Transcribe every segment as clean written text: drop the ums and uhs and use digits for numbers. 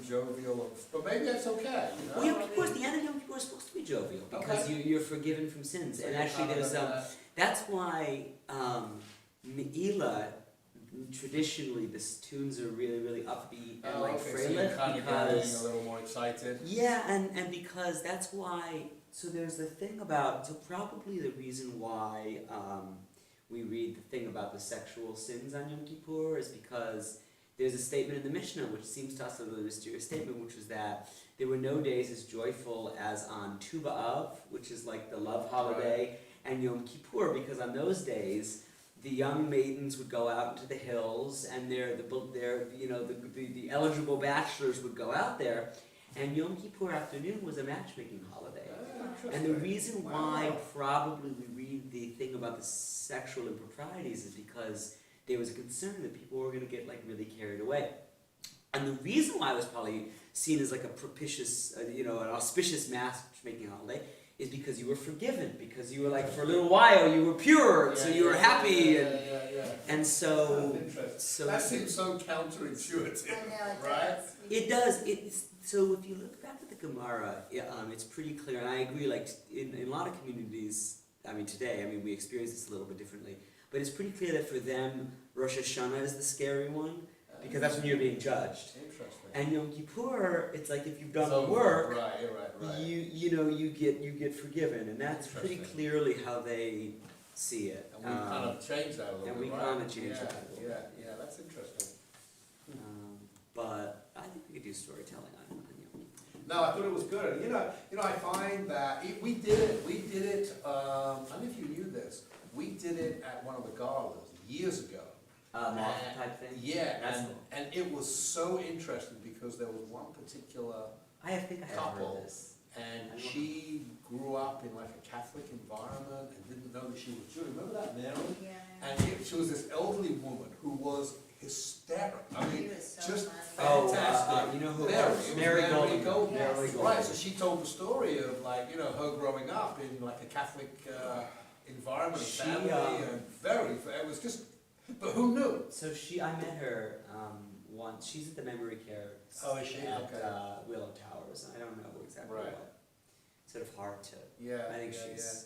jovial, but maybe that's okay, you know? Well, Yom Kippur, the end of Yom Kippur is supposed to be jovial because you're forgiven from sins. So And you're actually, kind of there's that's why Me'ila, traditionally, the tunes are really, really upbeat and like okay, so freilich you're kind of getting because a little more excited. yeah, and because that's why. So there's the thing about probably the reason why we read the thing about the sexual sins on Yom Kippur is because there's a statement in the Mishnah which seems to us a really mysterious statement, which was that there were no days as joyful as on Tu B'Av, which is like the love holiday, and Yom Kippur, because on those days the young maidens would go out into the hills, and the eligible bachelors would go out there, and Yom Kippur afternoon was a matchmaking holiday. And the reason why probably we read the thing about the sexual improprieties is because there was a concern that people were going to get like really carried away. And the reason why it was probably seen as like a propitious, an auspicious matchmaking holiday is because you were forgiven, because you were like, for a little while you were pure, so you were happy. And so... So that seems so counterintuitive, I know, it right? does. It does. So if you look back at the Gemara, it's pretty clear, and I agree, like in a lot of communities, today, we experience this a little bit differently, but it's pretty clear that for them, Rosh Hashanah is the scary one, because that's when you're being judged. Interesting. And Yom Kippur, it's like if you've done the work, right. you get forgiven, and that's pretty clearly how they see it. And we kind of changed that a little bit, and we right? kind of changed that a little bit. Yeah, that's interesting. But I think we could do storytelling on Yom Kippur. No, I thought it was good. You know, I find that we did it, I don't know if you knew this, we did it at one of the galas years ago. Moth type thing? Yeah, That's cool. and it was so interesting because there was one particular I think I have couple, heard this. and she grew up in like a Catholic environment and didn't know that she was Jewish. Remember that, Mary? Yeah. And she was this elderly woman who was hysterical. She was so just funny. fantastic. You know who? Mary Goldman. Goldman. Yes. Mary Goldman. Right, so she told the story of her growing up in like a Catholic environment, She, family, and it was just, but who knew? So I met her once. She's at the memory care Oh, is she? at Okay. Willow Towers. I don't know exactly Right. what. Sort of hard to. Yeah, I think yeah, she's.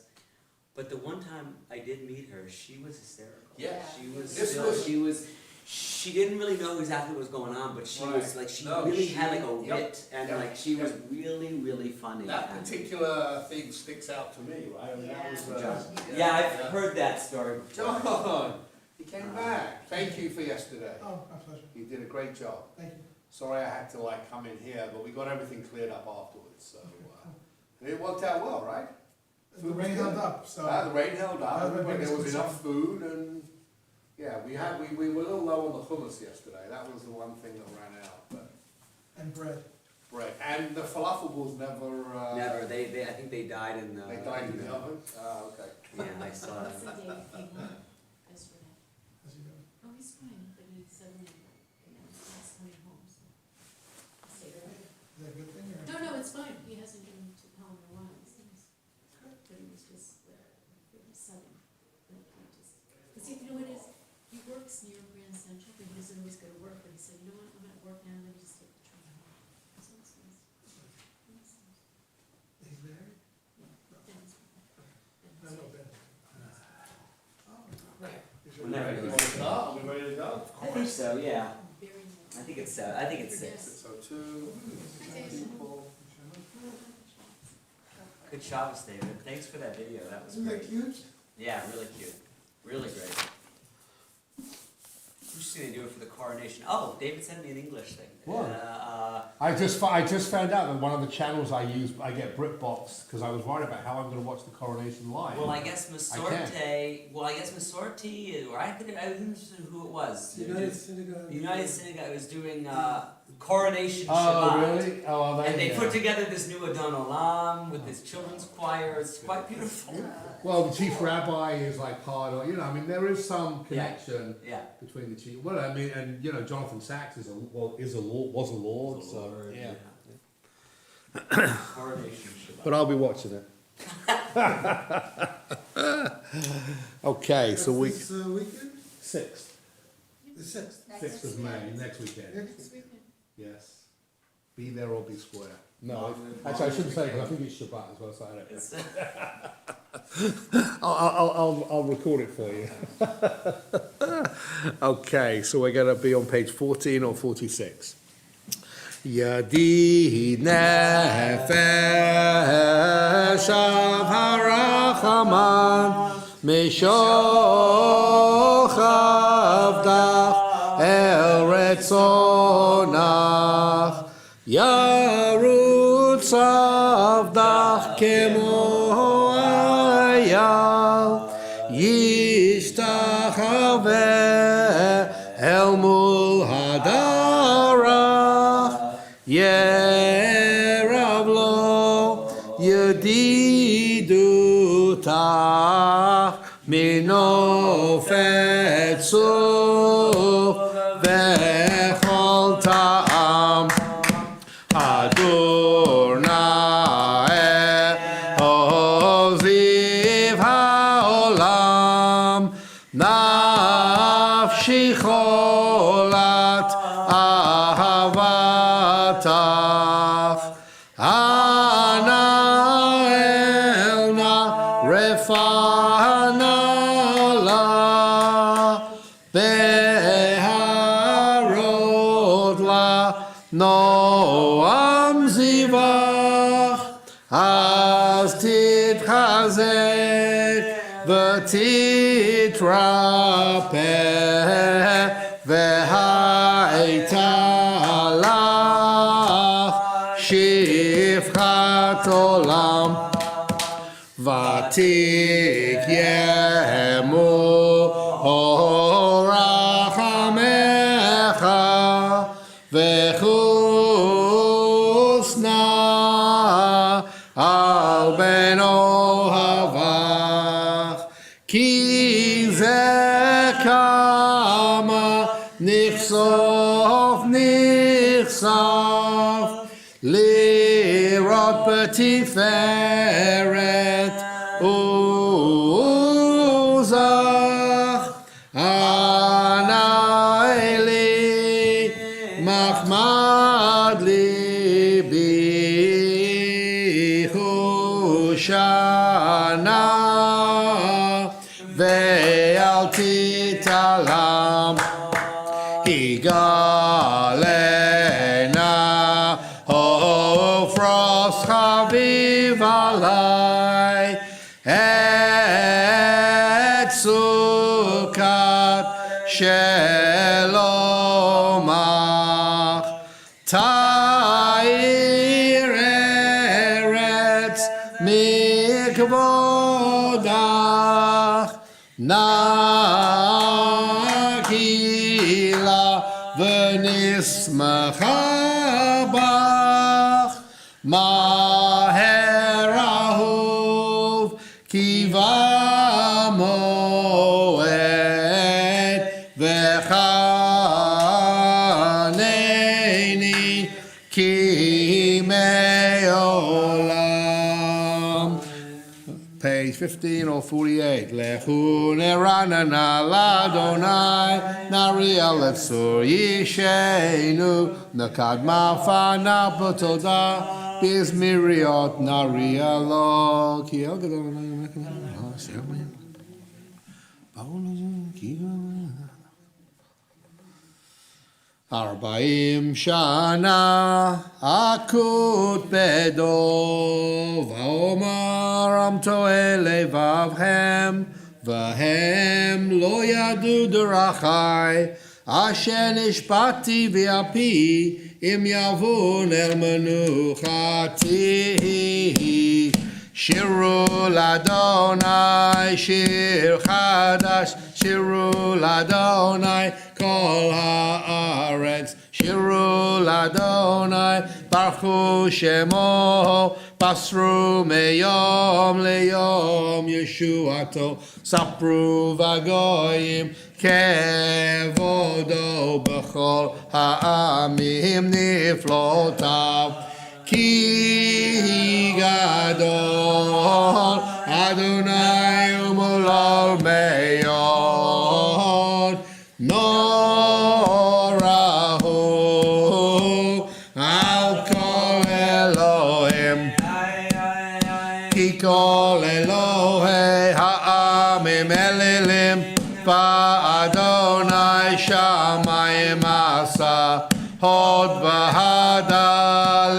But the one time I did meet her, she was hysterical. Yeah. She was. This She didn't really know exactly what was going on, but she was like she No, really she- had like a yep, wit, and yep, like she was yep. really, really funny. That and- particular thing sticks out to me, right? I mean, that was, Yeah, I've heard that story before. John, he came back. Thank you for yesterday. Oh, my pleasure. You did a great job. Thank you. Sorry I had to come in here, but we got everything cleared up afterwards, so, and it worked out well, right? The rain held up, so. The rain held up, That was my there biggest was enough concern. food, and, yeah, we were a little low on the hummus yesterday. That was the one thing that ran out, but, And bread. right, and the falafel balls never, Never. They. I think they died in the. they died in the oven? Okay. Yeah, I saw What's the that. date he won yesterday? How's he doing? Oh, he's fine, but he suddenly, he's coming home, so. I'll stay there. Is that a good thing or? No, it's fine, he hasn't been to Pelham in a while, it seems. But it was just, very sudden, but he just, cause you know what it is, he works near Grand Central, but he doesn't always go to work, but he said, you know what, I'm at work now, let me just take the train home. So it's nice. It's nice. He's married? Yeah, it's fine. No, no, Ben. Oh. Where? Is your- Whenever You you want to start? Are we ready to go? I think so. Yeah. Very nice. I think it's 6. So two people. Good Shabbos, David. Thanks for that video. That was Isn't that great. cute? Yeah, really cute. Really great. Interesting they do it for the coronation. Oh, David sent me an English thing. What? I just found out that one of the channels I use, I get BritBox because I was worried about how I'm going to watch the coronation live. Well, I guess Masorti. Or I didn't know who it was. United Synagogue. United Synagogue was doing coronation Oh, Shabbat. really? Oh, are they? And they Yeah. put together this new Adon Olam with this children's choir. It's quite beautiful. Well, the chief rabbi is like part of, there is some connection Yeah. between the chief. Well, and Jonathan Sachs was a lord, so yeah. Coronation Shabbat. But I'll be watching it. Okay, so This weekend? 6th, The 6th. Next 6th of May, next weekend. Next This weekend. Yes. Be there or be square. No, actually I shouldn't say because I think it's Shabbat as well. So I'll record it for you. Okay, so we're going to be on page 14 or 46. Yadi nefesh av harachaman mishoch avdach el retzonach yarutz avdach kemo ayal yishtachaveh el mul hadarach Yerav lo yedidutach minofetzu vechol ta'am Adonai oziv haolam nafshi cholat ahavatach ana elna refana la beharot la noam zivach az titchazek v'titrapeh v'ha'ita lach shifchat olam v'tik yemu orachamecha v'chusna al ben ohavach ki ze kama nichsof nichsaf lirot betiferet uzach anayli machmad libi hushana ve'al titalam higalena ofros chaviv alai et sukat shelomach ta'ir eretz mikvodach Nagila v'nismacha bach Maher ahuv kiva moed v'chaneni ki me'olam. Page 15 or 48. Lechu neranana ladonai nariel letzur yishenu nakad mafana b'toda bizmiriot narielo ki el gadol Arbaim shana akut bedo v'omar am to'el levavhem v'hem lo yadu derachai asher nishpati v'api im yavun el menuchati Shiru l'Adonai shir chadash Shiru l'Adonai kol haaretz Shiru l'Adonai baruchu shemo Basru meyom leyom Yeshuato sapru v'goyim kevodo b'chol ha'amim niflotav Ki gadol Adonai umolol meyon Norahu al kol Elohei ha'amim elilim ba'adonai shamayim asa hod v'hada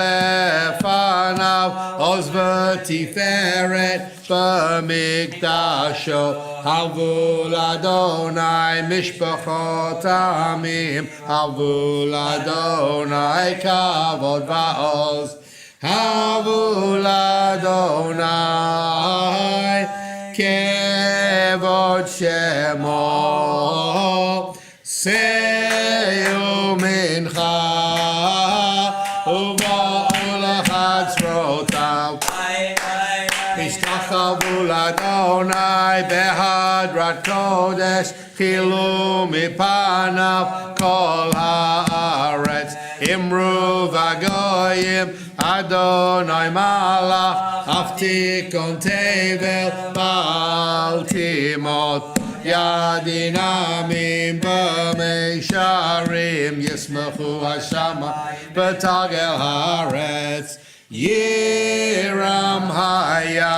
lefanav oz v'tiferet b'mikdasho havul Adonai mishpachot amim havul Adonai kavod va'oz havul Adonai kevod shemo seyu mincha uva'ol chatzrotav Ishtachavu l'Adonai behadrat kodesh chilu mipanav kol haaretz imru v'goyim Adonai malach aftikon tevel bal timot yadinamim b'meisharim yismachu hashama b'tagel haaretz Yiram hayam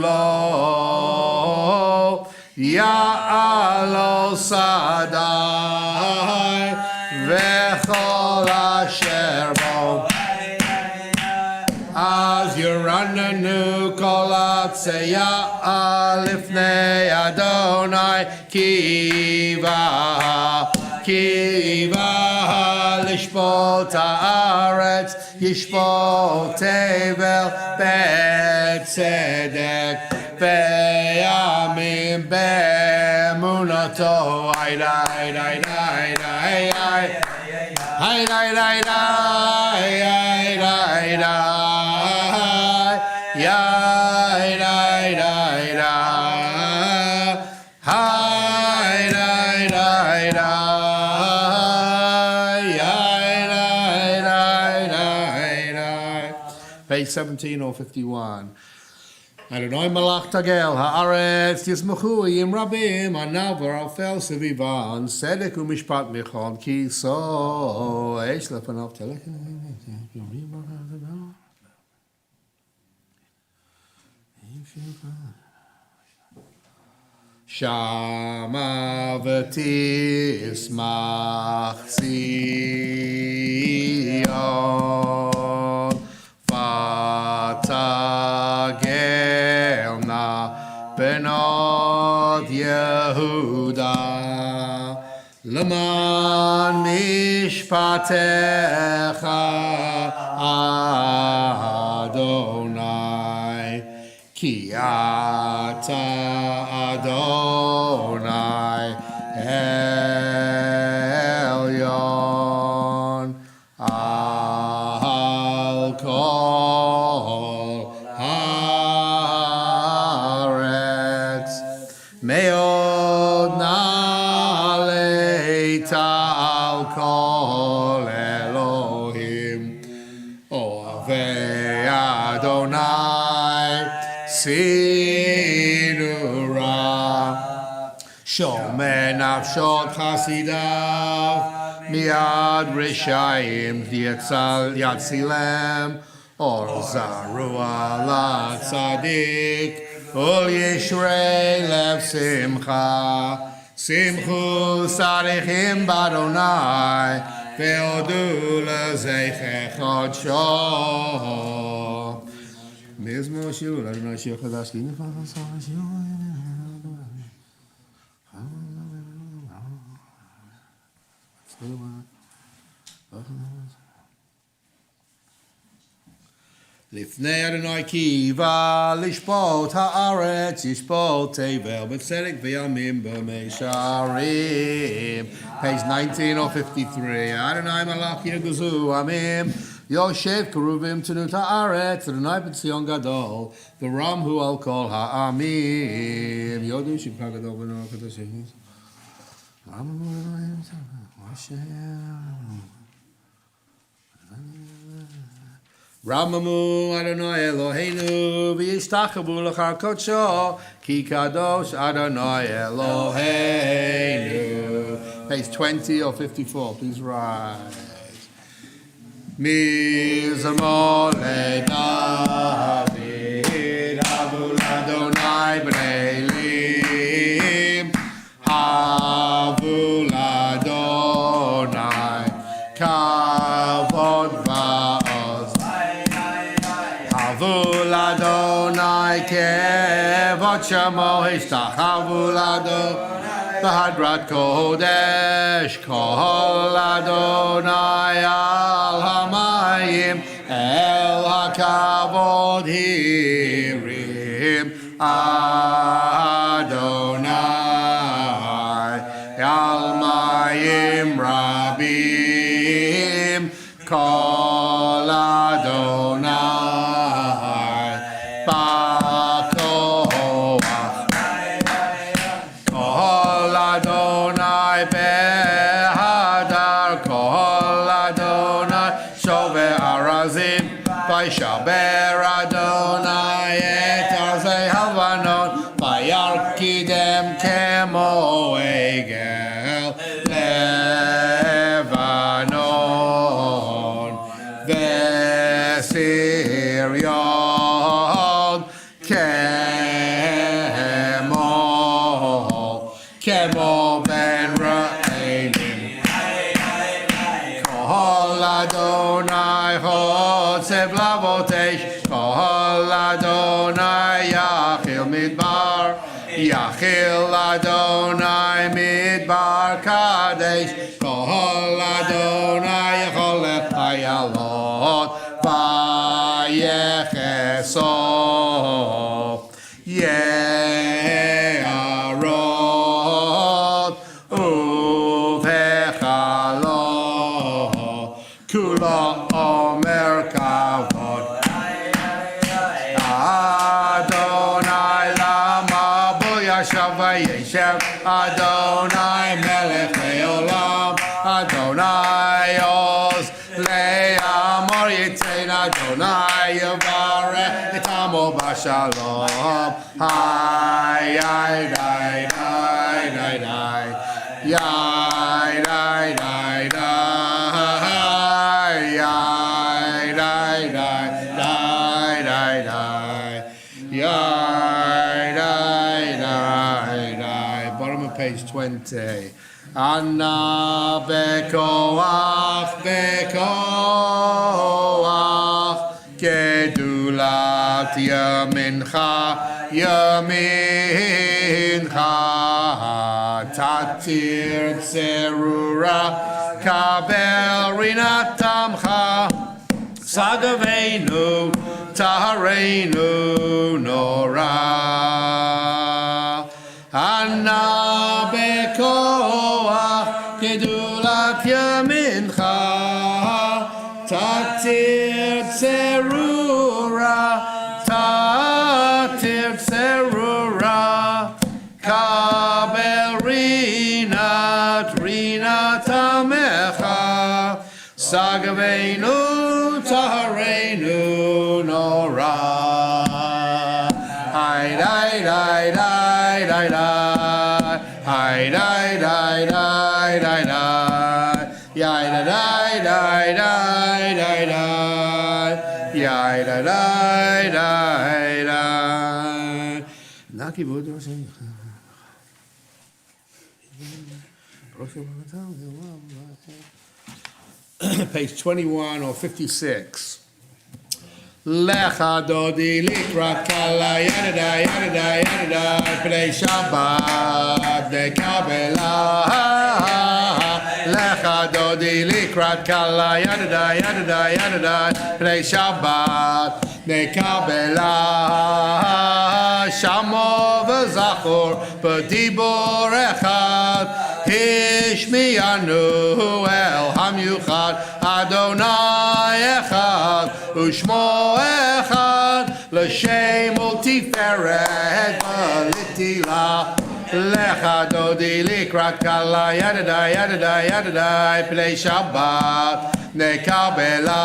lo ya'alo sadai v'chol asher bo Az Yerananu kol atzeya lifnei Adonai kiva Lishpot haaretz yishpot tevel betzedek be'yamim be'emunato ay ay ay ay ay ay ay ay ay Page 17 or 51. Adonai malach tagel haaretz yismachu yim rabim anavar alfel sevivan sedek umishpat michon ki so eish lepanav telek Shama v'tismach Tzion V'tagelna benot Yehuda L'man mishpatecha Adonai Ki ata Adonai Elyon Al kol haaretz meod na'aleita al kol Elohim Ovei Adonai Sinura Shomer nafshot chasidav Miad Rishayim Yatzilem Or Zarua La Tzadik Ul Yishrei Lev Simcha Simchu Sarichim Badonai Ve'odu Lezeichech Odsho Mizmo Shul Adonai Shir Chadash Ki Nifas Lifnei Adonai kiva lishpot haaretz yishpot tevel b'tzedek v'yamim b'meisharim. Page 19 or 53. Adonai malach yirguzu amim Yoshev keruvim tenut haaretz Adonai b'tzion gadol v'ram hu al kol ha'amim Yodu shivcha gadol v'nor kadashim Ramamu Adonai Eloheinu v'yishtachavu l'char kodsho ki kadosh Adonai Eloheinu. Page 20 or 54, please rise. Mizmor David, Havul Adonai B'Elim, Havul Adonai, Kavod Va'oz. Havul Adonai, Kevod Shemo Hishtachavul Adonai. Bahadrat Kodesh, Kol Adonai al Hamayim, El HaKavod Hirim, Adonai al Mayim Rabim, Kol Adonai Bakoach. Adonai behadar, kol Adonai shove arazim, vayshaber Adonai et arzei halvanon, vayarkidem kemo egel Levanon, vesirion Kemo ben Ra'elim, Kol Adonai Chotzev Lavotesh, Kol Adonai Yachil Midbar, Yachil Adonai Midbar Kadesh, Kol Adonai Yacholech Hayalot, Vayechesof, Kula Omer Kavod Adonai Lama Bo Yashav Vayeshev Adonai Melech Leolam Adonai Oz Le'amor Yitzein Adonai Yavarech Etamo Bashalom Hay Hay Day Day Day Day Yay Day Day Day Bottom of page 20. Anna bekoach bekoach gedulat yamincha yamincha tatir tserura kabel rinatamcha Sagaveinu, Tahareinu, Nora. Anna bekoach, Gedulat Yamincha, Tatir Tserura, Tatir Tserura, Kabel Rinat Amecha, Sagaveinu, Tahareinu, Nora. Hi, di, di, di, di, di. Hi, di, di, di, di, di. Yai, di, di, di, di, di, di. Yai, di, di, di, di. Naki Buddha sing. Page 21 or 56. Lecha dodi likrat kala yadada yadada yadada p'nei Shabbat de Kabbalat. Lecha dodi likrat kala yadada yadada yadada p'nei Shabbat de Kabbalat. Shamo v'zachor b'dibor echad Hishmiyanu el hamyuchad Adonai echad Ushmo echad L'shem ultiferet v'litila Lecha dodi likrat kala yadada yadada yadada p'nei Shabbat nekabela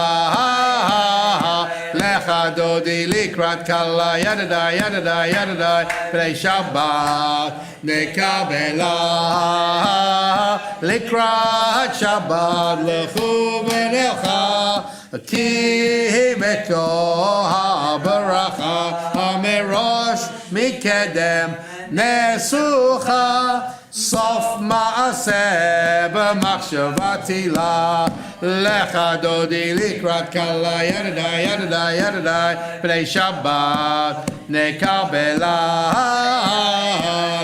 Lecha dodi likrat kala yadada yadada yadada p'nei Shabbat nekabela Likrat Shabbat lechu v'nelcha כי מקור הברכה מראש מקדם נסוכה סוף מעשה במחשבה תחילה לך דודי לקראת כלה ידידיי ידידיי ידידיי פני שבת נקבלה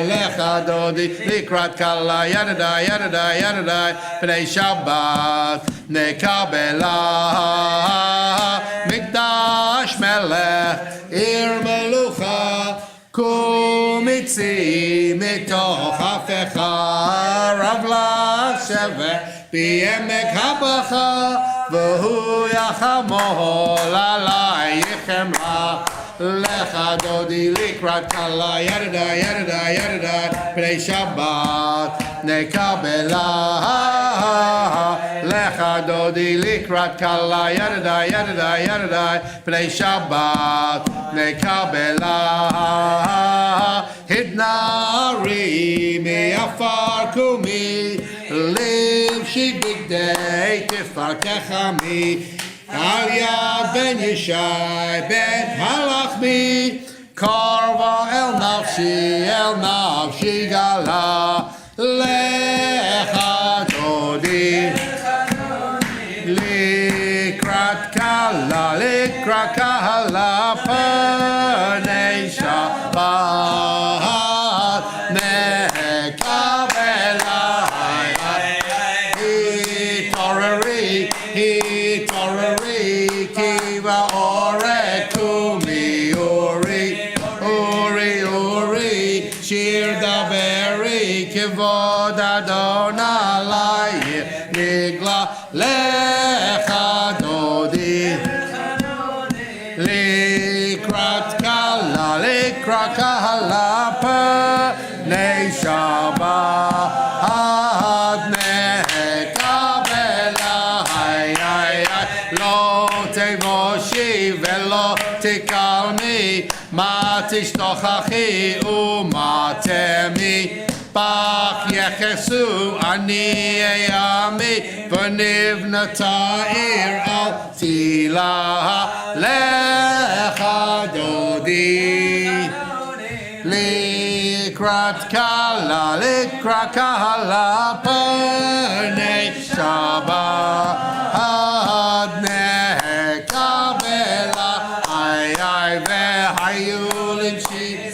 לך דודי לקראת כלה ידידיי ידידיי ידידיי פני שבת נקבלה מקדש מלך עיר מלוכה קומיצי מתוך הפכה רב לשבת בעמק הבכה והוא יחמול עלייך חמלה לך דודי לקראת כלה ידידיי ידידיי ידידיי פני שבת נקבלה לך דודי לקראת כלה ידידיי ידידיי ידידיי פני שבת נקבלה התנערי מעפר קומי לבשי בגדי תפארתך עמי על יד בן ישי בן הלחמי קרבה אל נפשי גלה לך דודי לקראת כלה פני שבת נקבלה התעוררי כי בעורק קומי אורי שיר דברי כבוד אדון עלייך נגלה לך דודי לקראת כלה פני שבת נקבלה לא תבושי ולא תקלמי מה תשתוכחי ומה תמי בך יחסו אני עמי ונבנתה עיר על תהילה לך דודי לקראת כלה פני שבת נקבלה והיו לנשי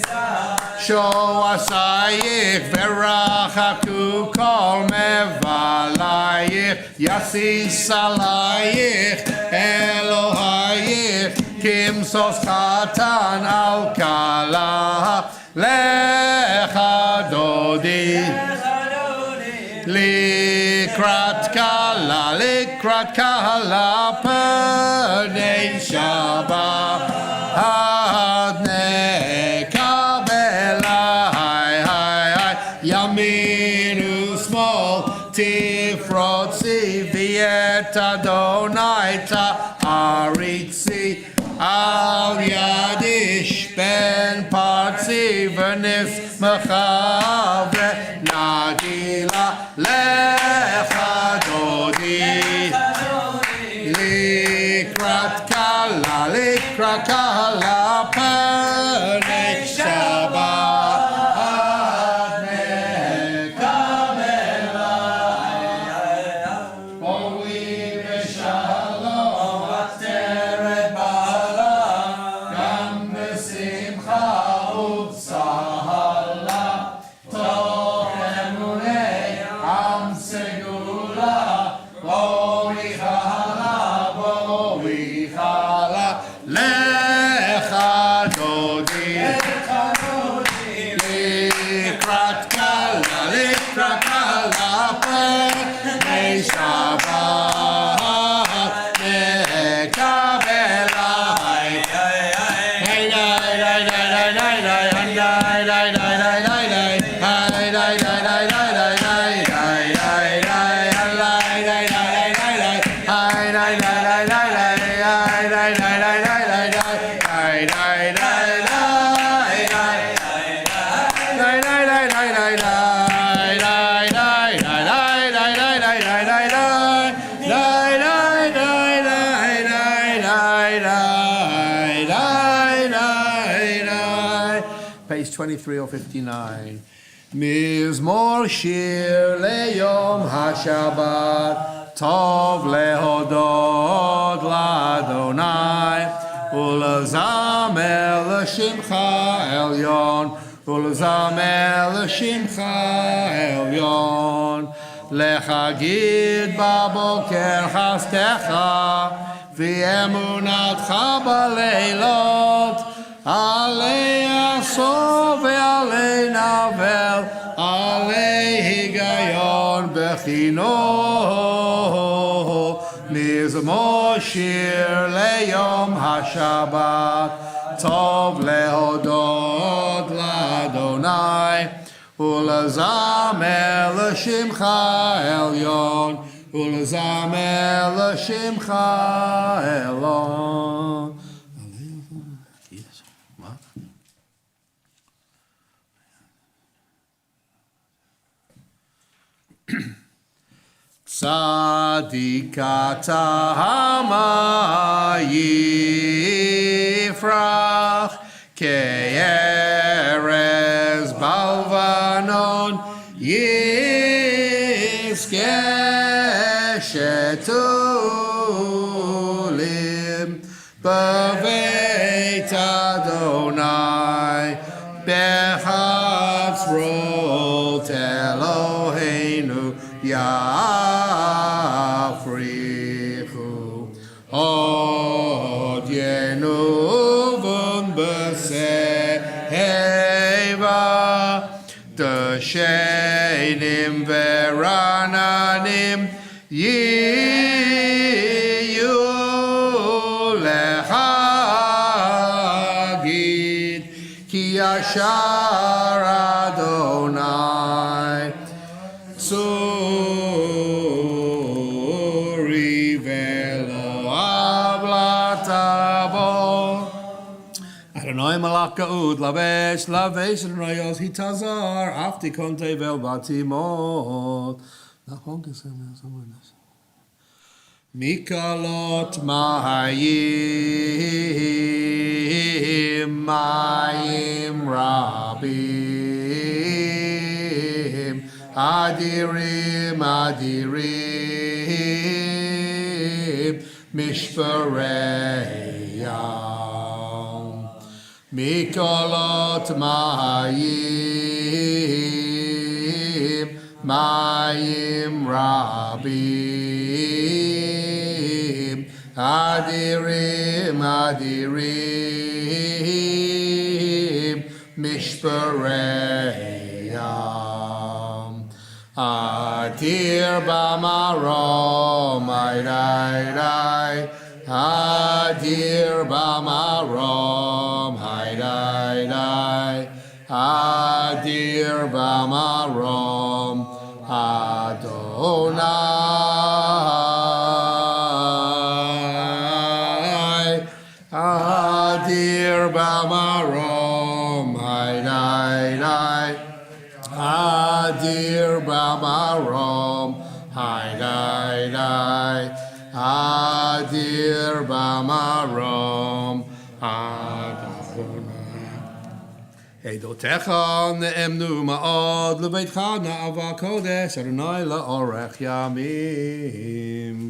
שועשייך ורחקו כל מבלייך יסיס עלייך אלוהייך כמסוס חתן על כלה לך דודי לקראת כלה פני שבת ימין ושמאל תפרוצי ואת אדוני תעריצי על ידיש בן פרצי ונשמחה ונגילה לך דודי לקראת כלה פני שבת page 23 or 59. Mizmor shir leyom HaShabbat tov lehodod l'Adonai ulzamer l'shimcha elyon ulzamer l'shimcha elyon lechagid baboker chastecha v'emunatcha baleilot alei asov ve'alei navel alei higayon bechino mizmor shir leyom HaShabbat tov lehodot l'Adonai ulzamer l'shimcha elyon ulzamer l'shimcha elyon. Tzadikata hama yifrach ke'erez balvanon yizkeh shetulim b'veit Adonai b'chatzrot Eloheinu Yafrichu Od Yenuvun B'Seva D'Shenim Verananim Yiyu Lechagid Ki Yashar Adonai Suri velo avlatavo Adonai malaka ud lavesh Adonai os hitazar afti konte vel batimot Nachon gesem someone Mikalot Mahayim Mayim Rabim Adirim Adirim Mishpareyam Mikolot Mahayim Mayim Rabim Adirim Adirim Mishpareyam Adir b'marom haydai Adir b'marom haydai Adir b'marom Adonai Adir b'marom haydai Adir b'marom haydai Adir b'marom Adonai Eidotecha ne'emnu ma'od lebeitcha na'ava kodesh Adonai la'orech yamim.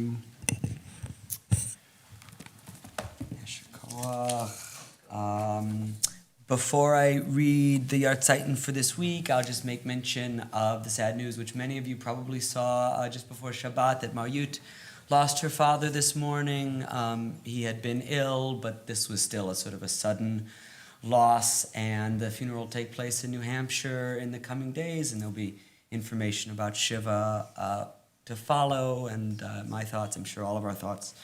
Before I read the Yartzeichen for this week, I'll just make mention of the sad news, which many of you probably saw just before Shabbat, that Maryut lost her father this morning. He had been ill, but this was still a sort of a sudden loss, and the funeral will take place in New Hampshire in the coming days, and there'll be information about Shiva to follow, and my thoughts, I'm sure all of our thoughts,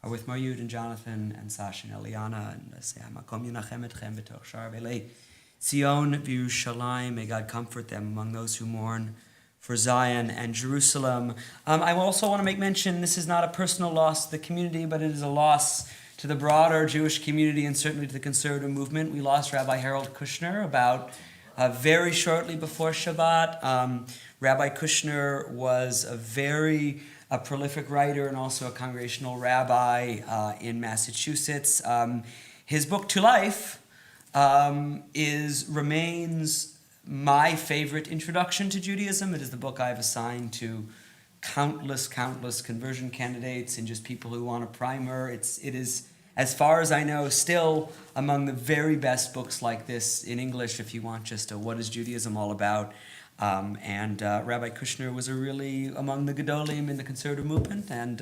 are with Maryut and Jonathan and Sasha and Eliana, and say, Hamakom Yinachem Etchem B'toch Shar V'lei Zion V'Yerushalayim. May God comfort them among those who mourn for Zion and Jerusalem. I also want to make mention, this is not a personal loss to the community, but it is a loss to the broader Jewish community and certainly to the conservative movement. We lost Rabbi Harold Kushner about very shortly before Shabbat. Rabbi Kushner was a very prolific writer and also a congregational rabbi in Massachusetts. His book, To Life, remains my favorite introduction to Judaism. It is the book I've assigned to countless conversion candidates and just people who want a primer. It is, as far as I know, still among the very best books like this in English if you want just a what is Judaism all about. Rabbi Kushner was really among the Gedolim in the conservative movement, and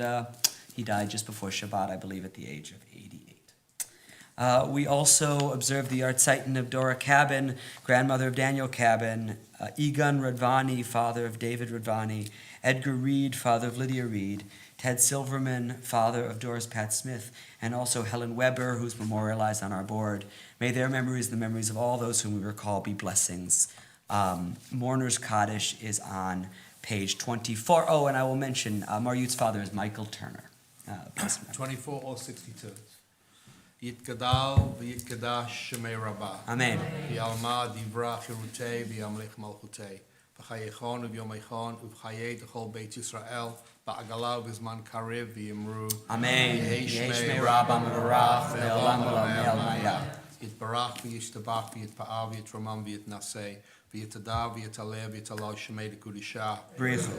he died just before Shabbat, I believe, at the age of 88. We also observed the Artzeiten of Dora Cabin, grandmother of Daniel Cabin, Egon Radvani, father of David Radvani, Edgar Reed, father of Lydia Reed, Ted Silverman, father of Doris Pat Smith, and also Helen Weber, who's memorialized on our board. May their memories, the memories of all those whom we recall, be blessings. Mourner's Kaddish is on page 24. Oh, and I will mention Maryut's father is Michael Turner. 24 or 62. Yitgadal v'yitgadash shemei rabbah. Amen. V'yalma divra chirutei v'yamlech malchutei. V'chayechon v'yomechon uv'chayei d'chol beit Yisrael ba'agala v'zman karev v'yimru. Amen. Yehei Shmei Rabbah Mevarach ve'olam v'olam maya. Yitbarach v'yishtabach v'yitpa'ah v'yitramam v'yitnaseh. V'yitada v'yitaleh v'yitalal shemei d'kudishah. Brichu.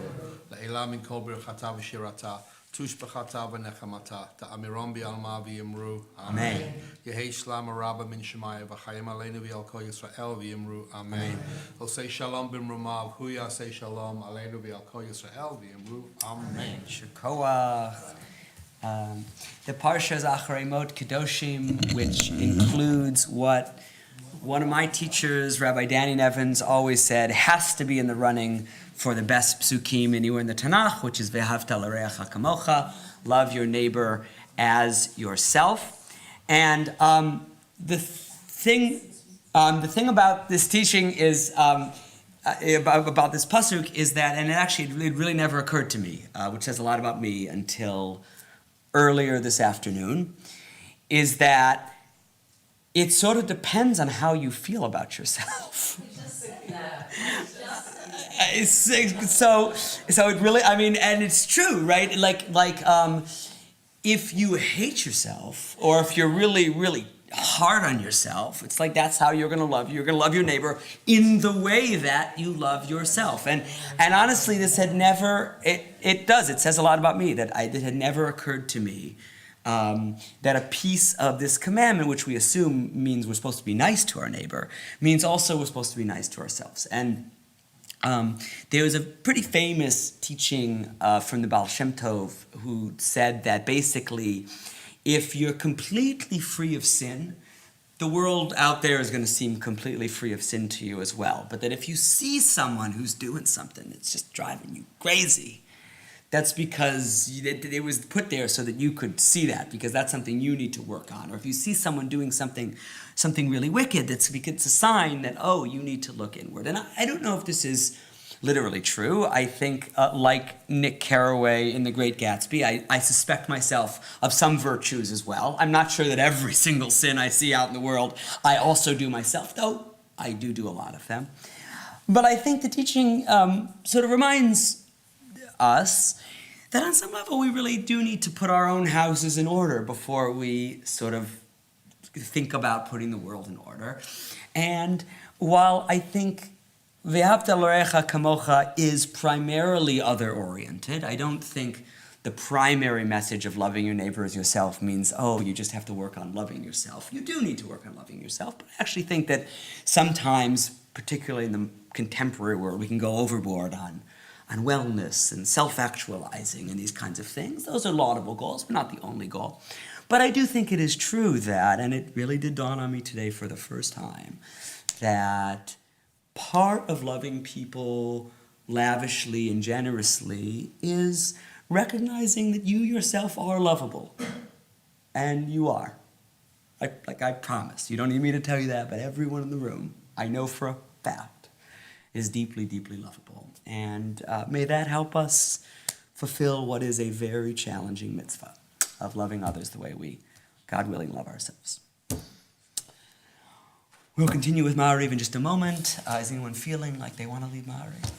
Le'elam min kol birchata v'shirata. Tush b'chata v'nechamata. Ta'amirom bi'alma v'yimru. Amen. Yehei shlam rabba min shemaya v'chayim aleinu v'yal kol Yisrael v'yimru. Amen. Osei shalom b'mrumav. Hu yasei shalom aleinu v'yal kol Yisrael v'yimru. Amen. Shekoach. The Parsha is Acharei Mot Kedoshim, which includes what one of my teachers, Rabbi Danny Nevins, always said has to be in the running for the best psukim anywhere in the Tanakh, which is Ve'ahavta l'reacha kamocha, love your neighbor as yourself. And the thing about this teaching is about this pasuk is that, and it really never occurred to me, which says a lot about me until earlier this afternoon, is that it sort of depends on how you feel about yourself. So it really, I mean, and it's true, right? Like if you hate yourself, or if you're really hard on yourself, it's like that's how you're going to love. You're going to love your neighbor in the way that you love yourself. And honestly, this had never. It does. It says a lot about me that it had never occurred to me that a piece of this commandment, which we assume means we're supposed to be nice to our neighbor, means also we're supposed to be nice to ourselves. And there was a pretty famous teaching from the Baal Shem Tov who said that basically, if you're completely free of sin, the world out there is going to seem completely free of sin to you as well. But that if you see someone who's doing something that's just driving you crazy, that's because it was put there so that you could see that, because that's something you need to work on. Or if you see someone doing something really wicked, it's a sign that, oh, you need to look inward. And I don't know if this is literally true. I think, like Nick Carraway in The Great Gatsby, I suspect myself of some virtues as well. I'm not sure that every single sin I see out in the world I also do myself, though I do a lot of them. But I think the teaching sort of reminds us that on some level we really do need to put our own houses in order before we sort of think about putting the world in order. And while I think Ve'ahavta l'reacha kamocha is primarily other-oriented, I don't think the primary message of loving your neighbor as yourself means, oh, you just have to work on loving yourself. You do need to work on loving yourself, but I actually think that sometimes, particularly in the contemporary world, we can go overboard on wellness and self-actualizing and these kinds of things. Those are laudable goals, but not the only goal. But I do think it is true that, and it really did dawn on me today for the first time, that part of loving people lavishly and generously is recognizing that you yourself are lovable. And you are. Like I promise. You don't need me to tell you that, but everyone in the room, I know for a fact, is deeply, deeply lovable. And may that help us fulfill what is a very challenging mitzvah of loving others the way we, God willing, love ourselves. We'll continue with Ma'ariv in just a moment. Is anyone feeling like they want to leave Ma'ariv?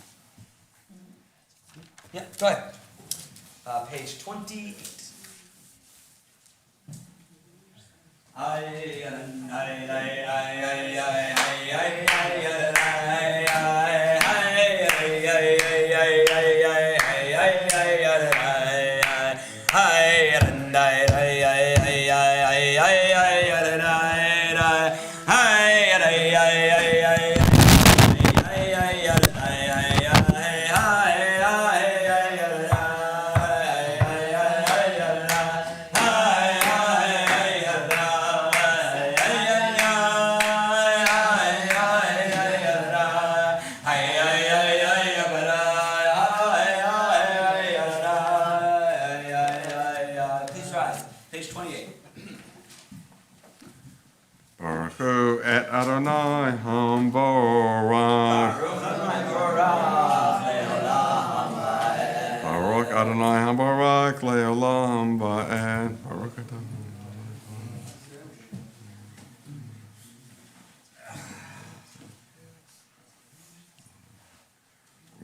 Yeah, go ahead. Page 28. Please rise. Page 28. Baruch Hu et Adonai Hamborach. Baruch Adonai Hamborach Leolam Ba'ed. Baruch Adonai.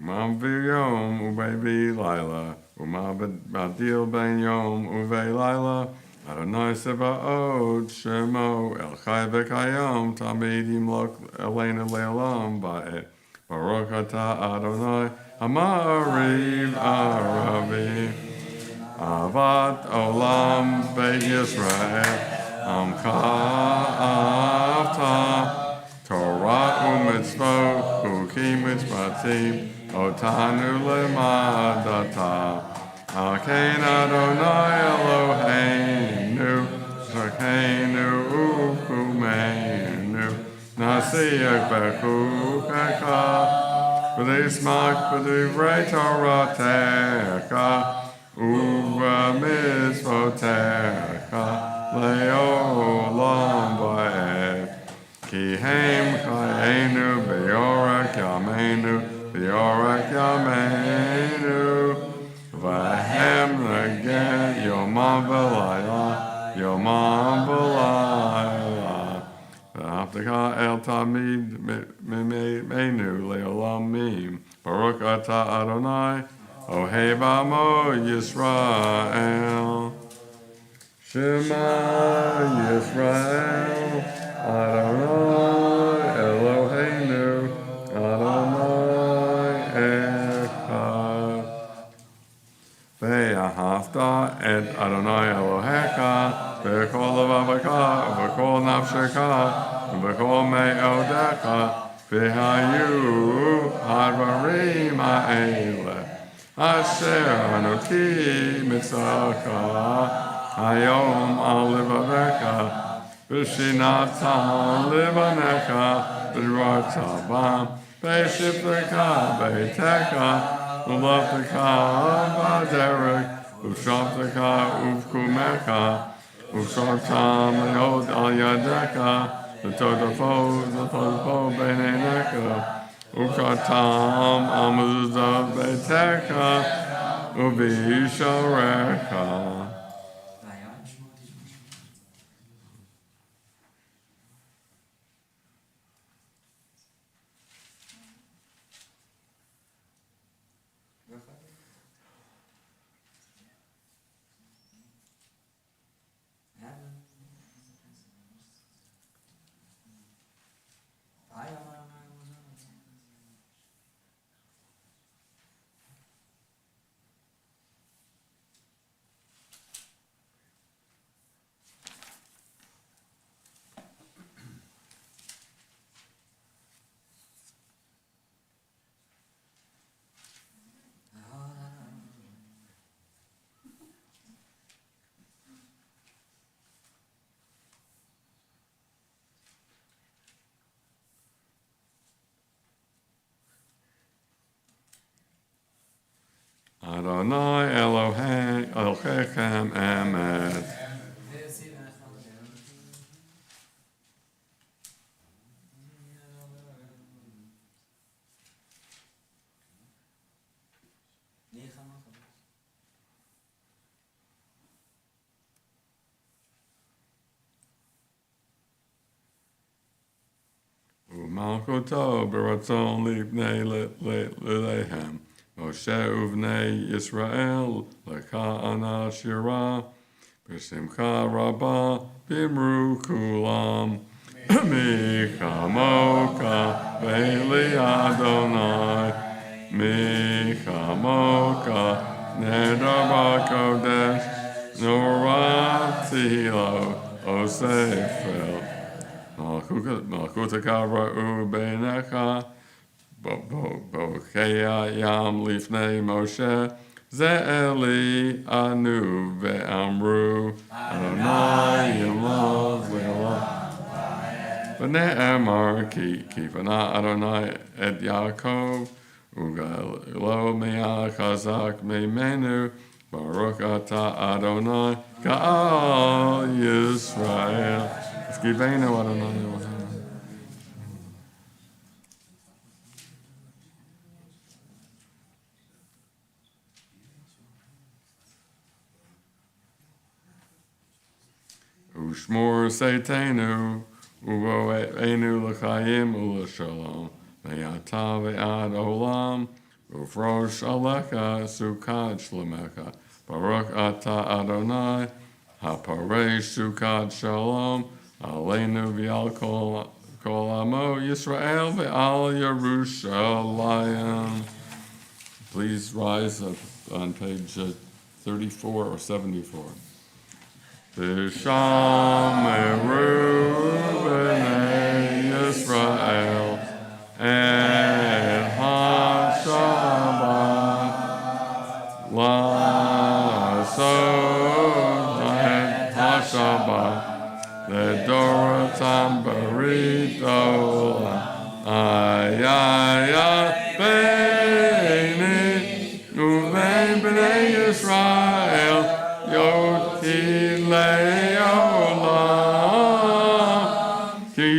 Umam v'yom u'bevi laila. Umam b'adil ben yom u'vei laila. Adonai Sebaot Shemo El Chai V'Kayom Tamid Yimlok Elena Leolam Ba'et Baruch Ata Adonai Amariv Aravi Avat Olam Beit Yisrael Amcha Avta Torah u'mitzvot Chukim mitzvatim Otanu lemadata Akein Adonai Eloheinu, Zakeinu Ukumeinu, Nasiach Bechukeka, V'lismak V'divrei Toratecha, U'v'mitzvotecha, Le'olam Ba'ed, Ki Hem Chayenu B'yorak Yameinu, B'yorak Yameinu, Vahem again, Yomam V'layla, Yomam V'layla. V'haftecha el tamid menu le'olam mim. Baruch atah Adonai, Oheb Amo Yisrael. Shema Yisrael, Adonai Eloheinu, Adonai Echad. Ve'ahavta et Adonai Elohecha v'kol levavecha v'kol nafshecha v'kol me'odecha v'hayu hadvarim ha'ele asher anoki mitzvaka hayom al levavecha v'shinatan levanecha v'ruatzabam v'shiftecha v'techa Ulavtecha v'derek, Uvshavtecha uvkumecha, Uvshavtam leod al yadecha, V'todafo b'neinecha, Uvkatam al mezuzah betecha, Uvisharecha. Adonai Elohechem Emet. Umalkoto beratzon lipnei lehem. Moshe uvnei Yisrael leka ana shira B'simcha rabba bimru kulam. Micha mocha ve'li Adonai. Micha mocha neder b'kodesh. Norati lo osefel. Malchutaka ra'u beinecha. Bokea yam lifnei Moshe. Ze'eli anu ve'amru. Adonai yimlav le'olam. V'ne'emar ki v'na Adonai et Yaakov. Ugalo me'ah chazak me'menu. Baruch ata Adonai ka'al Yisrael. Skivenu Adonai. Ushmor seitenu, uvo enu l'chaim u'l'shalom, ve'ata ve'ad olam, ufrosh alecha sukkad shlemecha, baruch ata Adonai, haparesh sukkad shalom, aleinu v'al kol amo Yisrael ve'al Yerushalayim. Please rise up on page 34 or 74. V'shameru b'nei Yisrael et ha-Shabbat la'asot et ha-Shabbat le'dorotam berit olam ayaya beini u'vein b'nei Yisrael yod le'olam, ki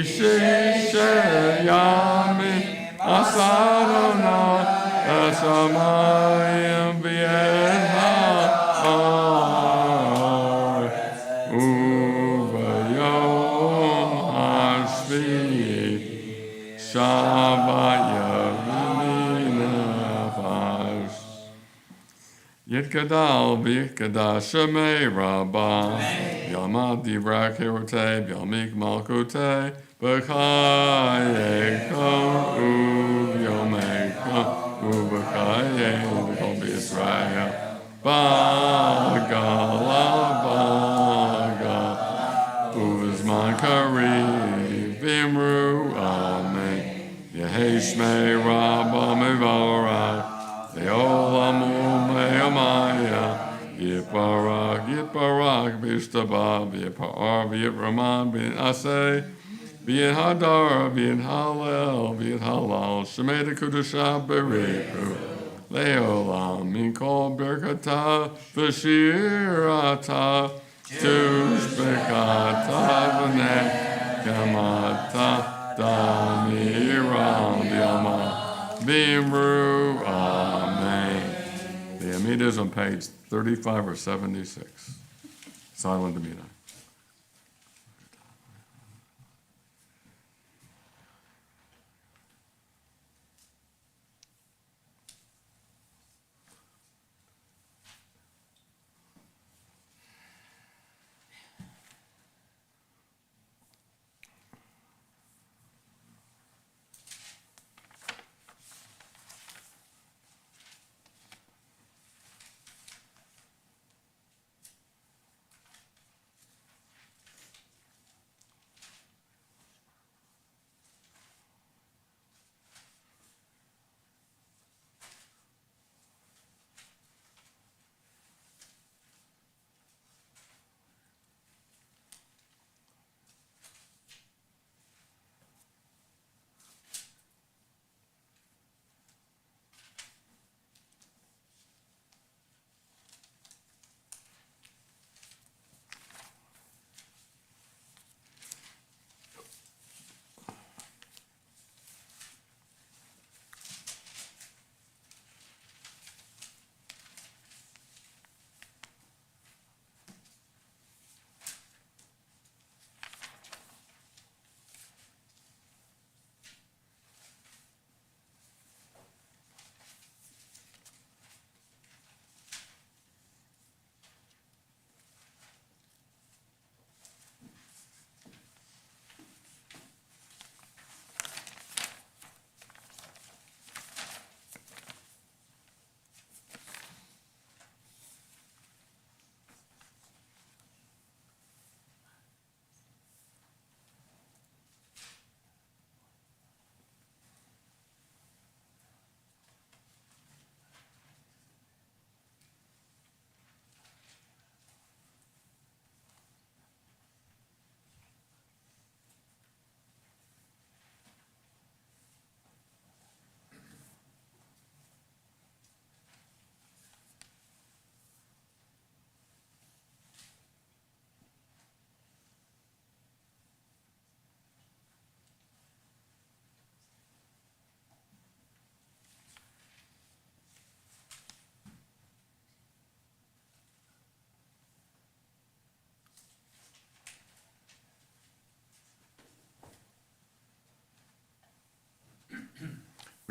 sheyami asadonai eshamayim v'et ha'aretz, u'vayom hashvi'i Shabbat yavinefash. Yitkadal v'yitkadash shemei rabbah, Yamad divrak hirotei, Yamik malkutei, B'chayekon u'vyomekon u'b'chayekon b'Yisrael, B'gala u'zman karev v'imru amen, Yehei shmei rabbah mevorach, Le'olam u'me'amaya, Yiparak, Yiparak, B'ishtaba, V'yipar, V'yipraman, V'yinaseh, V'yinhadar, V'yinhalel, V'yinhalal, Shemei Kedusha Beriku, Le'olam, Minkol Berkata, V'shirata, Tushbekata, V'nekamata, Damiram, V'yama, V'imru, Amen. The Amida is on page 35 or 76. Silent Amida.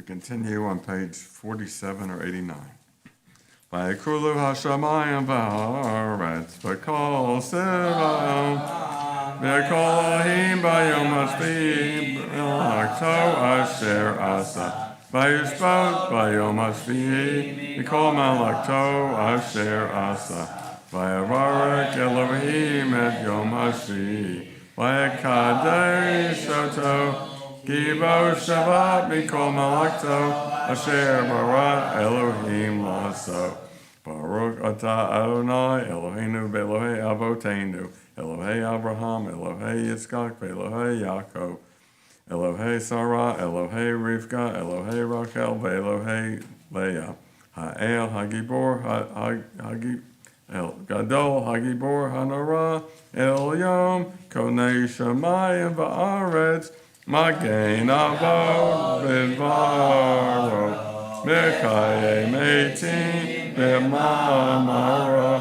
continue on page 47 or 89. Vayikulu hashamayim v'haaretz v'kol sivam v'kol ahim bayom hashvi v'lakto asher asa v'yishbot bayom hashvi v'kol malakto asher asa v'yavarek Elohim et yom hashvi v'yakadesh oto Gibo Shabbat mikol malakto asher barat Elohim laso. Baruch atah Adonai Eloheinu ve'Elohei avoteinu Elohei Abraham Elohei Yitzchak ve'Elohei Yaakov Elohei Sarah Elohei Rivka Elohei Rachel ve'Elohei Leah Ha'el Hagibor El Gadol Hagibor Hanara El Yom Konei Shamayim va'aretz Magen Avod Bidvaro Mekaye Meitim B'Mamara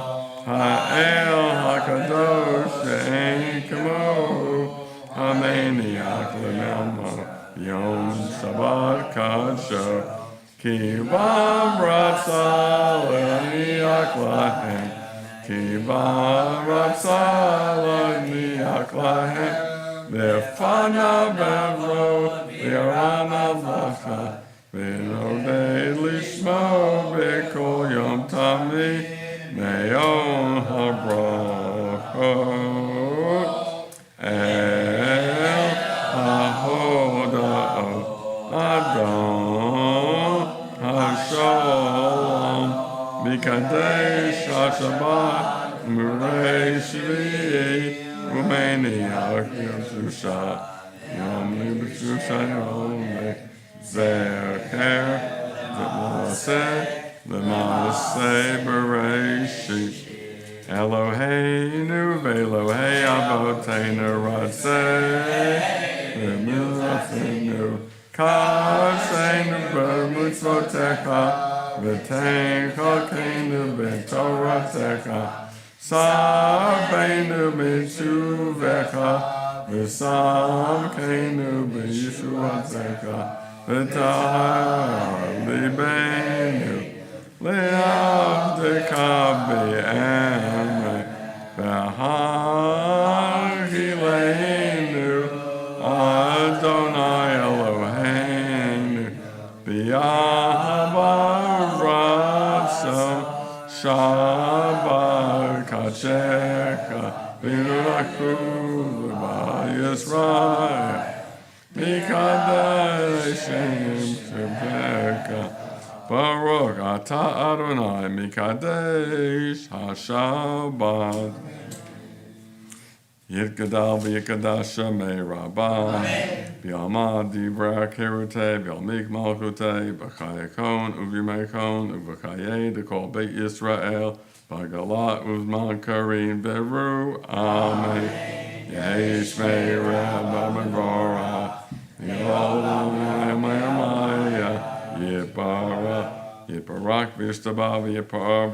Ha'el HaKadosh She'en Kamo Hamaniach L'Melmo Yom Shabbat Kadsho Ki Bam Ratza L'Niach Lahem Ki Bam Ratza L'Niach Lahem V'fana bevro, v'yarana v'cha, v'nodei lishmo b'kol yom tami, me'yon habrachot, el hahoda'ot, adon hashalom, mikadesh ha'shabbat, murei shvi'i, Umeniach Yom Susha Yom Libusha Yom Zecher L'Maaseh Bereshit Eloheinu ve'Elohei Avoteinu Ratzeh L'Milafenu Kasheinu B'mitzvotecha V'tein Chalkeinu B'Toratecha Sabbeinu b'tshuvecha, v'samkeinu b'yeshuatecha, v'tahar libeinu, le'avdeka b'emet, v'hagilenu, Adonai Eloheinu, b'yahava ratzon, Shabbat Kachecha V'Rakul V'Yisrael Mikadesh Shem Tebeka Baruch Atah Adonai Mikadesh HaShabbat Yitgadal V'Yikadash Shemei Rabbah V'Yamad Dibra Kirute V'Yamik Malchute V'Chayekon Uv'Yimekon Uv'Chayeh D'Kol Beit Yisrael V'Galat Uzman Karim Beru Amen Yehi Shmei Rabba Megorah Y'Olam Y'Mayamaya Yitbarak V'Yishtabah V'Yipar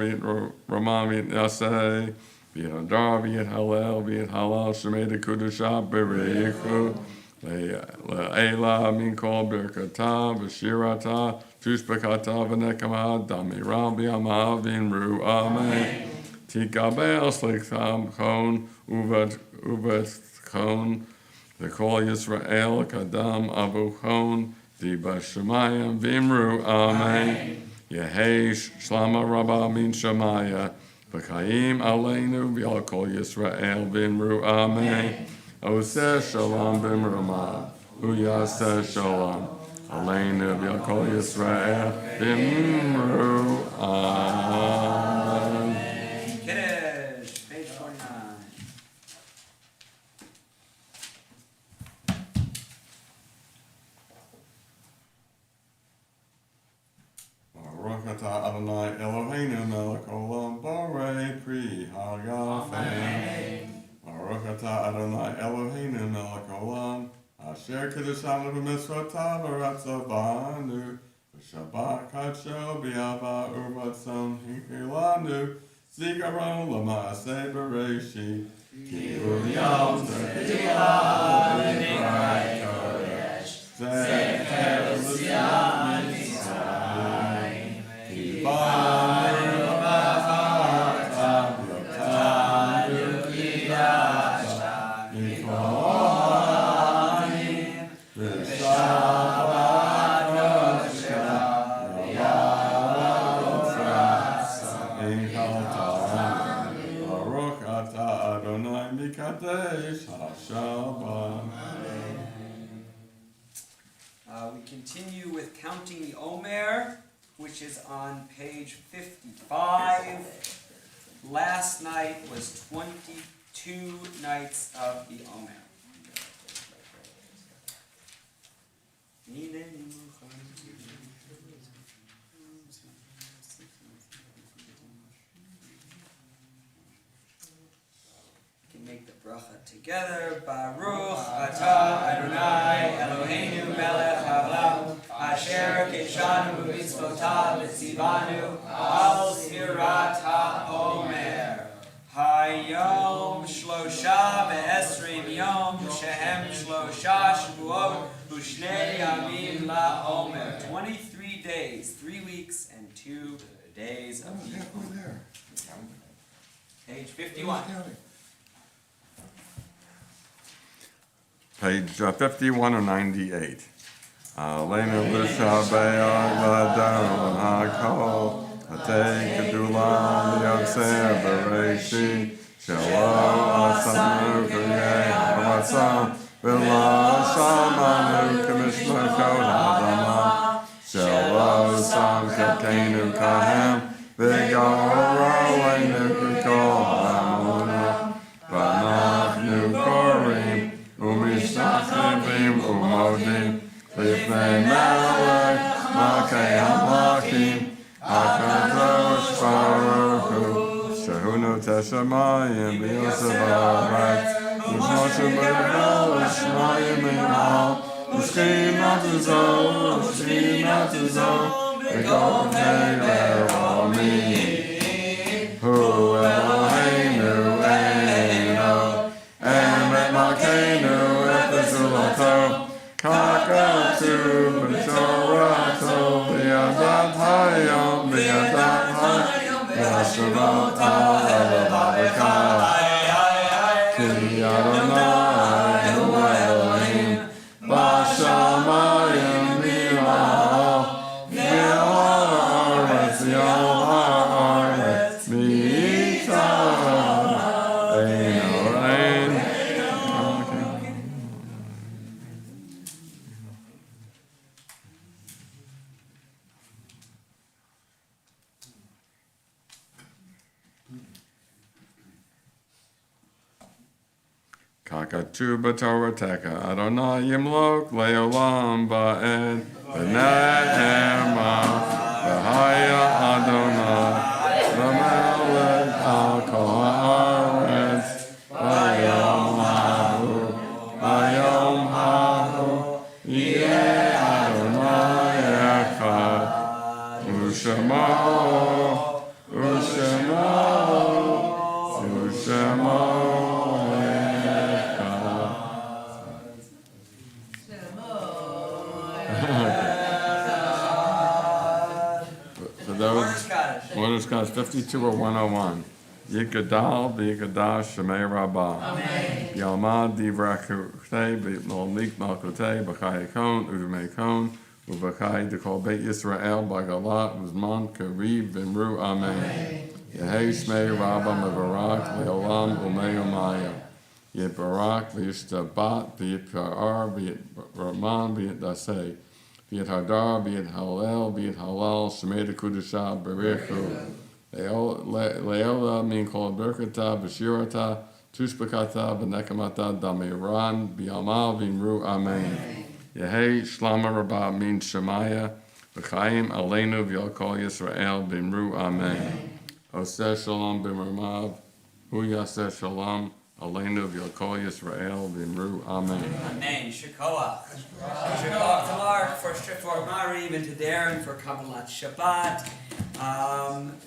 V'Ramah V'Yaseh V'Yadar V'Yithalel V'Yithalal Shemei D'Kudusha B'Reichu Le'ela Min Kol Birkata V'Shirata Tushbekata V'Nekama Damira V'Yama V'Inru Amen Tikabel Slichtam Chon Uvet Chon V'Kol Yisrael Kadam Avu Chon Diba Shemayim V'Imru Amen Yehei Shlama Rabba Min Shemaya V'Chaim Aleinu V'Al Kol Yisrael V'Imru Amen Oseh Shalom B'Mrama Uyaseh Shalom Aleinu V'Al Kol Yisrael V'Imru Amen. Kiddush, page 49. Baruch atah Adonai Eloheinu melech olam borei pri hagafim. Baruch atah Adonai Eloheinu melech olam asher kiddushanu b'mitzvotav v'ratzavanu v'shabbat kadsho b'yava u'ratzon hinkilanu zikaron l'maaseh bereshit ki uyam ze'ilah v'nifrei kodesh ze'cher l'siyam Baruch atah Adonai mikadesh ha-Shabbat. We continue with counting the Omer, which is on page 55. Last night was 22 nights of the Omer. Can make the bracha together. Baruch atah Adonai Eloheinu melech haolam asher kishanu b'mitzvotav v'tzivanu al zirat ha'omer. Hayom shlosha ve'esrim yom shehem shlosha shvuot u'shnei yamim la'omer. 23 days, 3 weeks, and 2 days of the Omer. Page 51. Page 51 or 98. Aleinu l'shabeach l'adon ha'kol hatei kedulam v'yotzer b'reishit shelo asanu k'yei ha'ratzon v'lo samanu k'mishmachot ha'adama shelo sam k'keinu kahem v'goroenu k'kol ha'amonah v'anachnu korim Umishachim umodim Lifnei Melech Makei Hamlakim HaKadosh Baruch Hu Shehu Noteh Shamayim V'Yosef Haaretz U'Shmoshe B'Yel U'Shmayim Minal U'Shchinat U'Zo U'Shchinat U'Zo V'Kol V'Nei Hu Eloheinu Eino Emet Malkeinu Epizulato Kakatu B'Torato B'Yadat Hayom B'Yadat Hayom B'Yashavot Al-Elavavakah Ki Adonai Hu Elohim B'Shamayim V'Yal V'Haaretz V'Yal Haaretz V'Yitzah Eino Ein Kakatu b'Torateka Adonai Yimlok Leolam Ba'ed V'Ne'ema V'Haya Adonai V'Melech Al Kol Haaretz V'Yom Hahu V'Yom Hahu Yeh Adonai Echad U'Shemo U'Shemo U'Shemo For those, Order Scottish 52 or 101. Yikadal, Yikadash, Shemei Rabbah. Yalmad, Divrakute, B'Nolik, Malkote, B'chai Kon, Uvimei Kon, Uvachai, Dekol Beit Yisrael, Bagalat, Uzman, Kariv, Vimru, Amen. Yehei Shmei Rabbah, Mevarak, Leolam, Umei Umaya. Yit Barak, V'Yishtabat, V'Yit Ka'ar, V'Yit Rahman, V'Yit Dasei. V'Yit Hadar, V'Yit Halel, V'Yit Halal, Shemei Dekudusha, B'Rechu. Leola, Min Kol Berkata, B'Shirata, Tushbakata, B'Nekamata, Damiran, B'Yamal, V'Imru, Amen. Yehei Shlama Rabbah, Min Shemaya, B'Chaim, Aleinu, V'Yakol Yisrael, V'Imru, Amen. Oseh Shalom, B'Mermav, Hu Yaseh Shalom, Aleinu v'Yakol Yisrael v'Imru, Amen. Amen. Shekoach. Shekoach to Mark, for Mariv, and to Darren for Kabbalat Shabbat.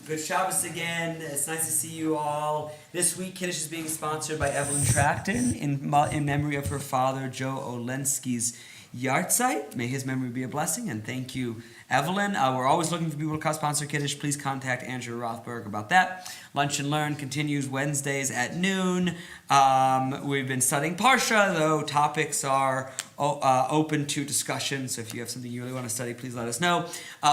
Good Shabbos again. It's nice to see you all. This week, Kiddush is being sponsored by Evelyn Tracton in memory of her father, Joe Olensky's Yartzeit. May his memory be a blessing, and thank you, Evelyn. We're always looking for people to co-sponsor Kiddush. Please contact Andrew Rothberg about that. Lunch and Learn continues Wednesdays at noon. We've been studying Parsha, though topics are open to discussion, so if you have something you really want to study, please let us know.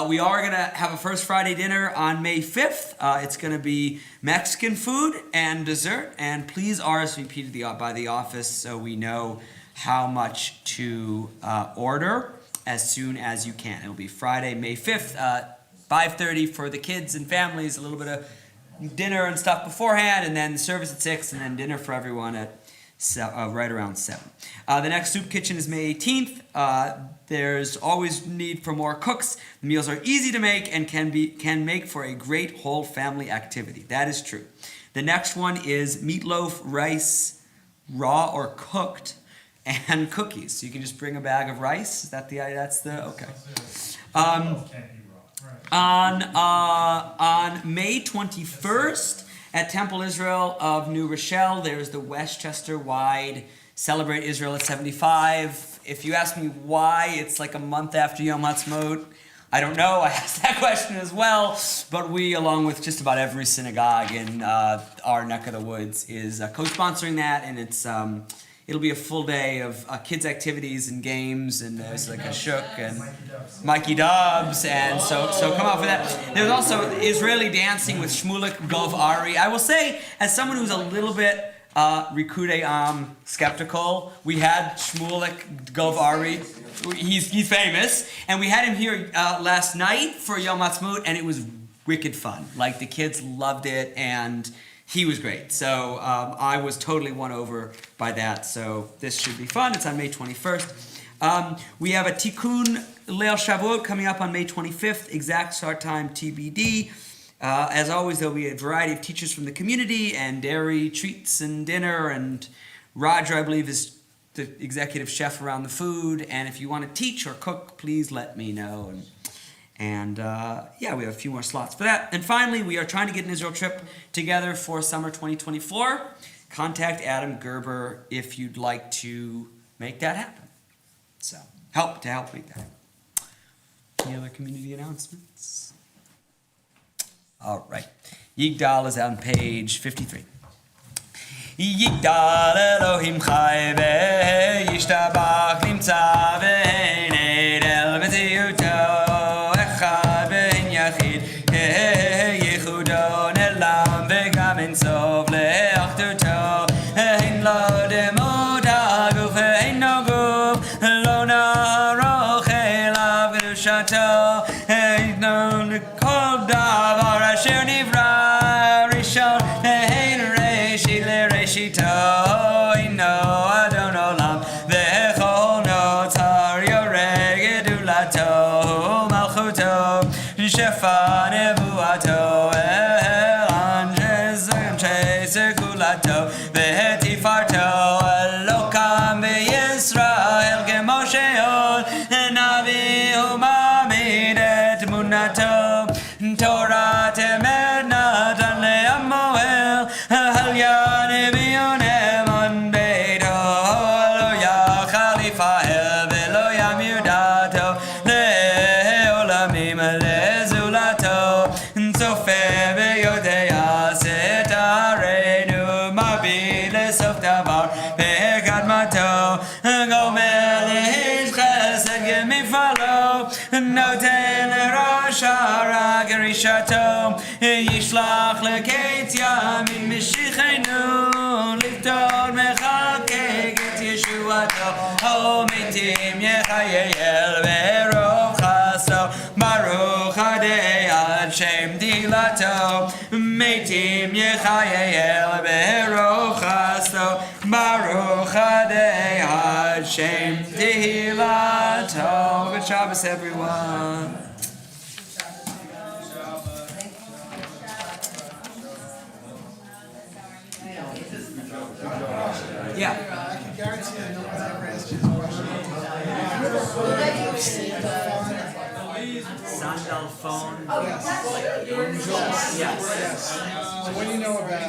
We are going to have a First Friday dinner on May 5th. It's going to be Mexican food and dessert, and please RSVP by the office so we know how much to order as soon as you can. It'll be Friday, May 5th, 5:30 for the kids and families, a little bit of dinner and stuff beforehand, and then service at 6, and then dinner for everyone at right around 7. The next soup kitchen is May 18th. There's always need for more cooks. The meals are easy to make and can make for a great whole family activity. That is true. The next one is meatloaf, rice, raw or cooked, and cookies. So you can just bring a bag of rice. Is that okay. On May 21st at Temple Israel of New Rochelle, there's the Westchester-wide Celebrate Israel at 75. If you ask me why it's like a month after Yom HaTzmaut, I don't know. I asked that question as well. But we, along with just about every synagogue in our neck of the woods, is co-sponsoring that, and it'll be a full day of kids' activities and games, and there's like a shuk and Mikey Dubs, and so come out for that. There's also Israeli dancing with Shmulik Gov Ari. I will say, as someone who's a little bit Rikudei Am skeptical, we had Shmulik Gov Ari. He's famous, and we had him here last night for Yom HaTzmaut, and it was wicked fun. Like, the kids loved it, and he was great. So I was totally won over by that. So this should be fun. It's on May 21st. We have a Tikkun Leil Shavuot coming up on May 25th. Exact start time TBD. As always, there'll be a variety of teachers from the community and dairy treats and dinner. And Roger, I believe, is the executive chef around the food. And if you want to teach or cook, please let me know. And we have a few more slots for that. And finally, we are trying to get an Israel trip together for summer 2024. Contact Adam Gerber if you'd like to make that happen. So, help make that happen. Any other community announcements? All right. Yigdal is on page 53. Yigdal Elohim chai v'yishtabach nimtza v'nei el v'tiyuto ייחודו נעלם וגם אינסוף לאחדותו אין לו דמות הגוף אינו גוף לא נערוך אליו קדושתו אינו לכל דבר אשר נברא ראשון אין ראשית לראשיתו אינו אדון עולם וכל נוצר יורה גדולתו מלכותו שפע נבואתו אל אנשי סגולתו ותפארתו לא קם בישראל כמו שאול נביא ומעמיד את תמונתו תורת אמת נתן לעמו אל ינביא נאמן ביתו לא יכל יפעל ולא ימיר דעתו לעולמים צופה ויודע סתרנו מביט לסוף דבר בקדמתו גומר לאיש חסד כמפעלו נותן לראש הרע כרישתו ישלח לקץ ימים משיחנו לפתור מחלקק את ישועתו ומתים יחייל ברוב חסדו ברוך עדי עד שם תהילתו מתים יחייל ברוך חסדו ברוך עדי עד שם תהילתו. Good Shabbos, everyone. Yeah. I can guarantee that no one's ever asked you this question. Sandal phone. Yes. Yes. Yes. So what do you know about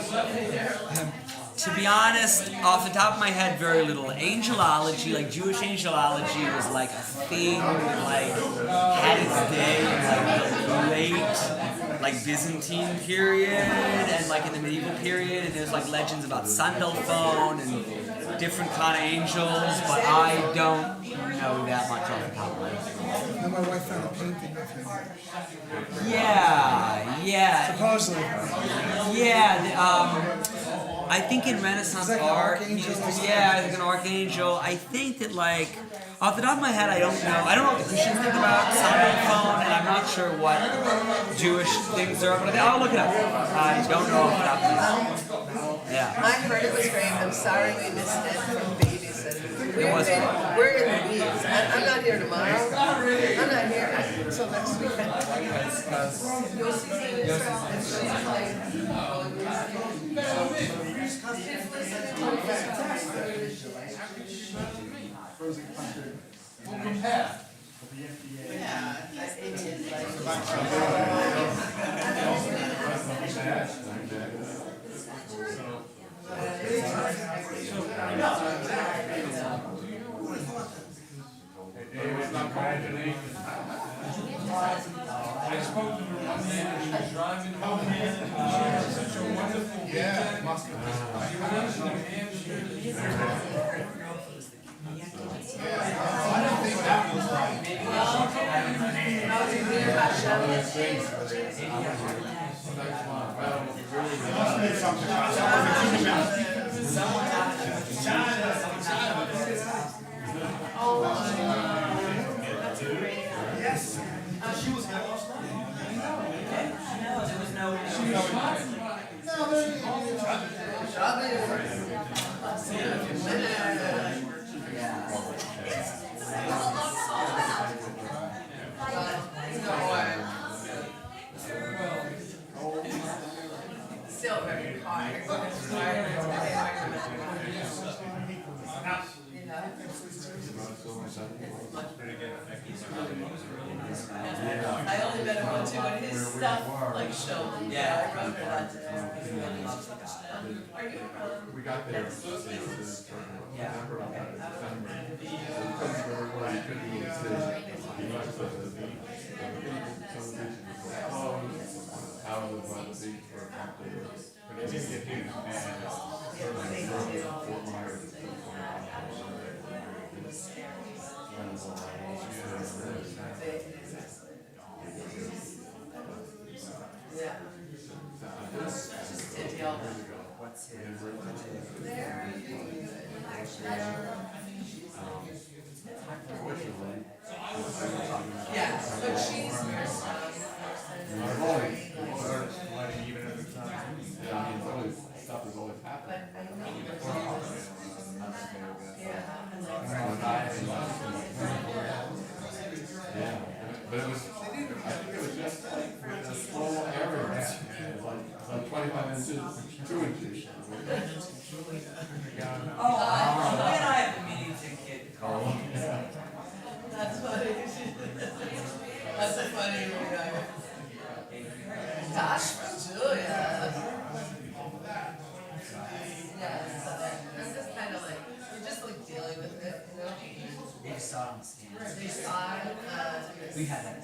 him? To be honest, off the top of my head, very little. Angelology, like Jewish angelology, was like a thing, like had its day in like the late, like Byzantine period, and like in the medieval period, and there's like legends about Sandalphon and different kind of angels, but I don't know that much off the top of my head. And my wife found a painting of him. Yeah. Supposedly. Yeah, I think in Renaissance It's like an art, archangel or something. yeah, like an archangel. I think that like, off the top of my head, I don't know. I don't know what the Christians think about Sandalphon, and I'm not sure what Jewish things are, but I'll look it up. I don't know off the top of my head. Yeah. I heard it was great. I'm sorry we missed it from babysitting. We're in the weeds. I'm not here tomorrow. I'm not here until next weekend. You'll see the Israel and she's playing. I spoke to her one day, and she was driving home, and she had such a wonderful weekend. She went out to New Hampshire. I don't think that was right. She was here last night. Still very hard. I only met him on two when his stuff like showed. Yeah. I wrote that today. Are you We got there. Yeah. Just a deal. Yeah, but she's Stuff is always happening. Yeah, but it was, I think it was just like a small area, it was like 25 inches, 2 inches. Oh, and I have a meeting ticket. That's funny. That's a funny guy. Gosh, from Julia. Yeah, so I'm just kind of like, we're just like dealing with it, you know? They saw him stand. They saw it, We had that